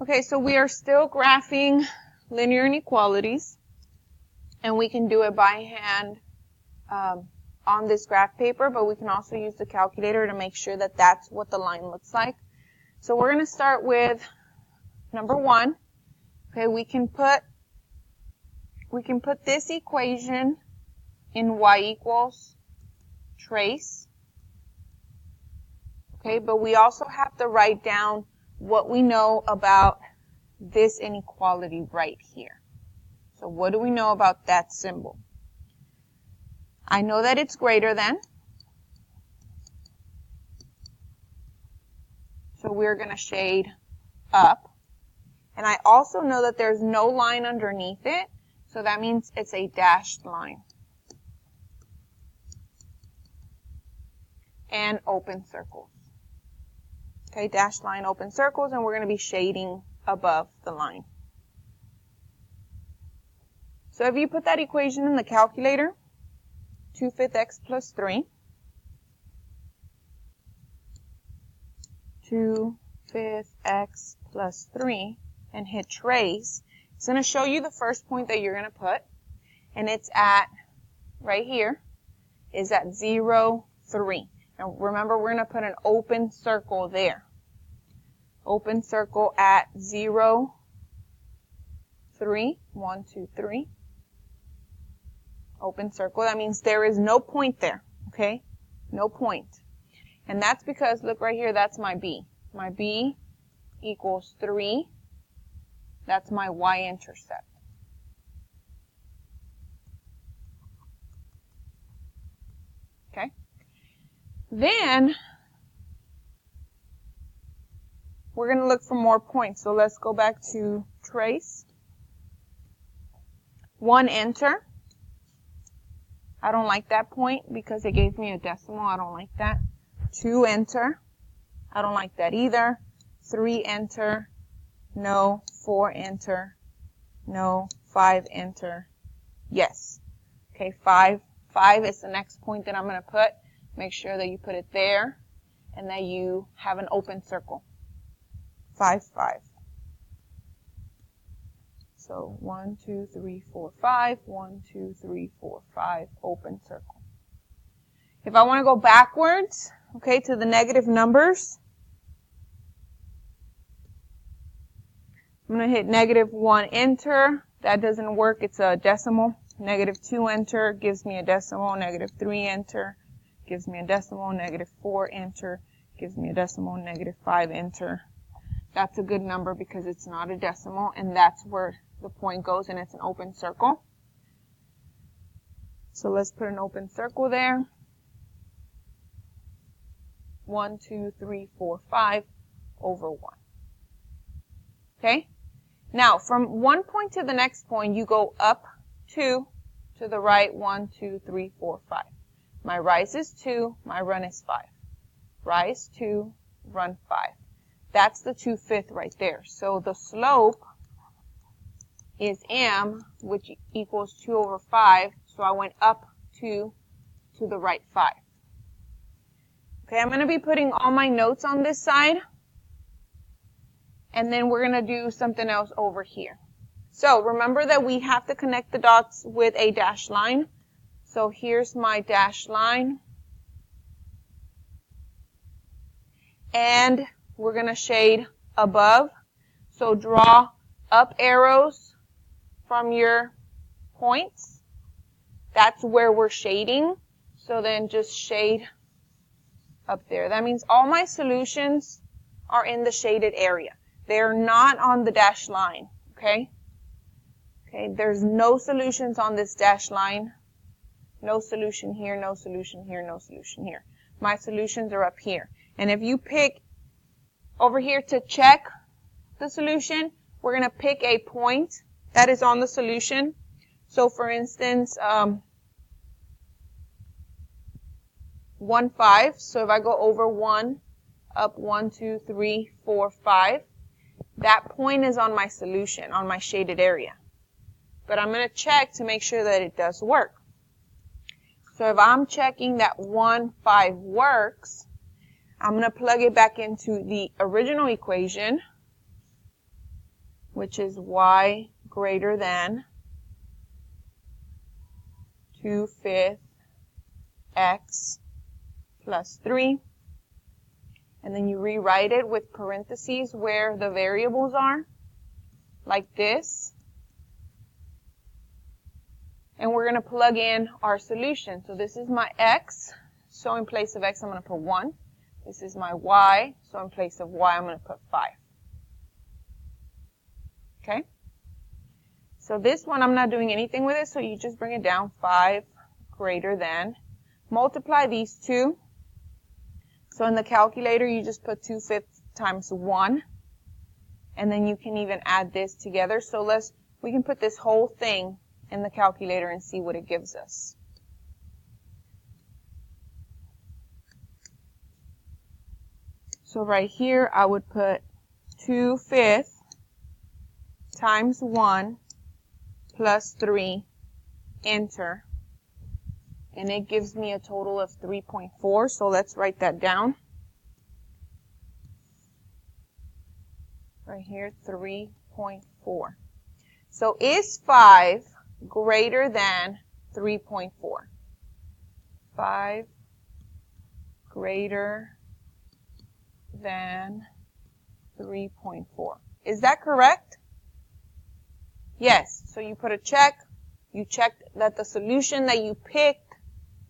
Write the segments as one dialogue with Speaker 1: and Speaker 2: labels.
Speaker 1: Okay, so we are still graphing linear inequalities, and we can do it by hand on this graph paper, but we can also use the calculator to make sure that that's what the line looks like. So we're going to start with number 1. Okay, we can put this equation in y equals trace. Okay, but we also have to write down what we know about this inequality right here. So what do we know about that symbol? I know that it's greater than. So we're going to shade up. And I also know that there's no line underneath it. So that means it's a dashed line. And open circles. Okay, dashed line, open circles, and we're going to be shading above the line. So if you put that equation in the calculator, 2/5 x plus 3, 2/5 x plus 3, and hit trace, it's going to show you the first point that you're going to put, and it's at, right here, is at 0, 3. And remember, we're going to put an open circle there. Open circle at 0, 3, 1, 2, 3. Open circle. That means there is no point there, okay? No point. And that's because, look right here, that's my B. My B equals 3. That's my y-intercept. Okay? Then, we're going to look for more points. So let's go back to trace. 1, enter. I don't like that point because it gave me a decimal. I don't like that. 2, enter. I don't like that either. 3, enter. No. 4, enter. No. 5, enter. Yes. Okay, 5. 5 is the next point that I'm going to put. Make sure that you put it there and that you have an open circle. 5, 5. So 1, 2, 3, 4, 5. 1, 2, 3, 4, 5. Open circle. If I want to go backwards, okay, to the negative numbers, I'm going to hit -1, enter. That doesn't work. It's a decimal. -2, enter, gives me a decimal. -3, enter, gives me a decimal. -4, enter, gives me a decimal. -5, enter. That's a good number because it's not a decimal, and that's where the point goes, and it's an open circle. So let's put an open circle there. 1, 2, 3, 4, 5 over 1. Okay? Now, from one point to the next point, you go up 2, to the right 1, 2, 3, 4, 5. My rise is 2, my run is 5. Rise 2, run 5. That's the 2/5 right there. So the slope is m, which equals 2 over 5. So I went up 2 to the right 5. Okay, I'm going to be putting all my notes on this side. And then we're going to do something else over here. So remember that we have to connect the dots with a dashed line. So here's my dashed line. And we're going to shade above. So draw up arrows from your points. That's where we're shading. So then just shade up there. That means all my solutions are in the shaded area. They're not on the dashed line, okay? Okay, there's no solutions on this dashed line. No solution here, no solution here, no solution here. My solutions are up here. And if you pick over here to check the solution, we're going to pick a point that is on the solution. So for instance, 1, 5. So if I go over 1, up 1, 2, 3, 4, 5, that point is on my solution, on my shaded area. But I'm going to check to make sure that it does work. So if I'm checking that 1, 5 works, I'm going to plug it back into the original equation. which is y greater than 2/5 x plus 3. And then you rewrite it with parentheses where the variables are, like this. And we're going to plug in our solution. So this is my x. So in place of x, I'm going to put 1. This is my y. So in place of y, I'm going to put 5. Okay? So this one, I'm not doing anything with it, so you just bring it down. 5 greater than. Multiply these two. So in the calculator, you just put 2/5 times 1. And then you can even add this together. So we can put this whole thing in the calculator and see what it gives us. So right here, I would put 2/5 times 1 plus 3, enter. And it gives me a total of 3.4. So let's write that down. Right here, 3.4. So is 5 greater than 3.4? 5 greater than 3.4. Is that correct? Yes. So you put a check. You checked that the solution that you picked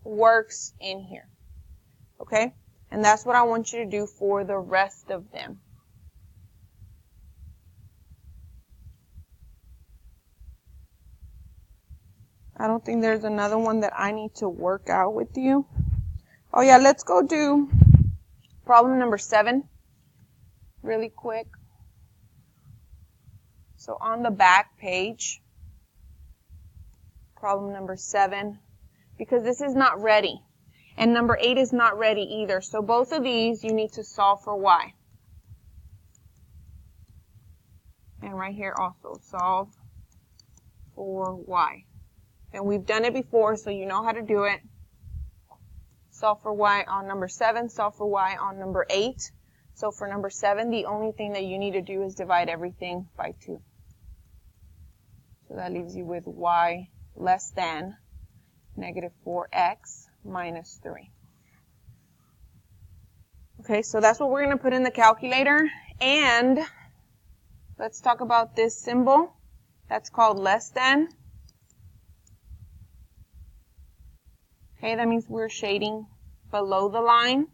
Speaker 1: works in here. Okay? And that's what I want you to do for the rest of them. I don't think there's another one that I need to work out with you. Oh yeah, let's go do problem number 7 really quick. So on the back page, problem number 7, because this is not ready. And number 8 is not ready either. So both of these, you need to solve for y. And right here also, solve for y. And we've done it before, so you know how to do it. Solve for y on number 7, solve for y on number 8. So for number 7, the only thing that you need to do is divide everything by 2. So that leaves you with y less than negative 4x minus 3. Okay, so that's what we're going to put in the calculator. And let's talk about this symbol. That's called less than. Okay, that means we're shading below the line.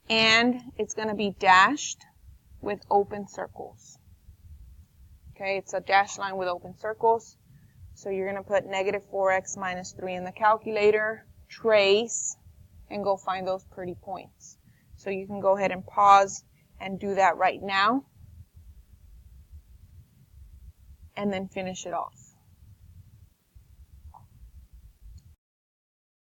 Speaker 1: And it's going to be dashed with open circles. Okay, it's a dashed line with open circles. So you're going to put negative 4x minus 3 in the calculator, trace, and go find those pretty points. So you can go ahead and pause and do that right now. And then finish it off.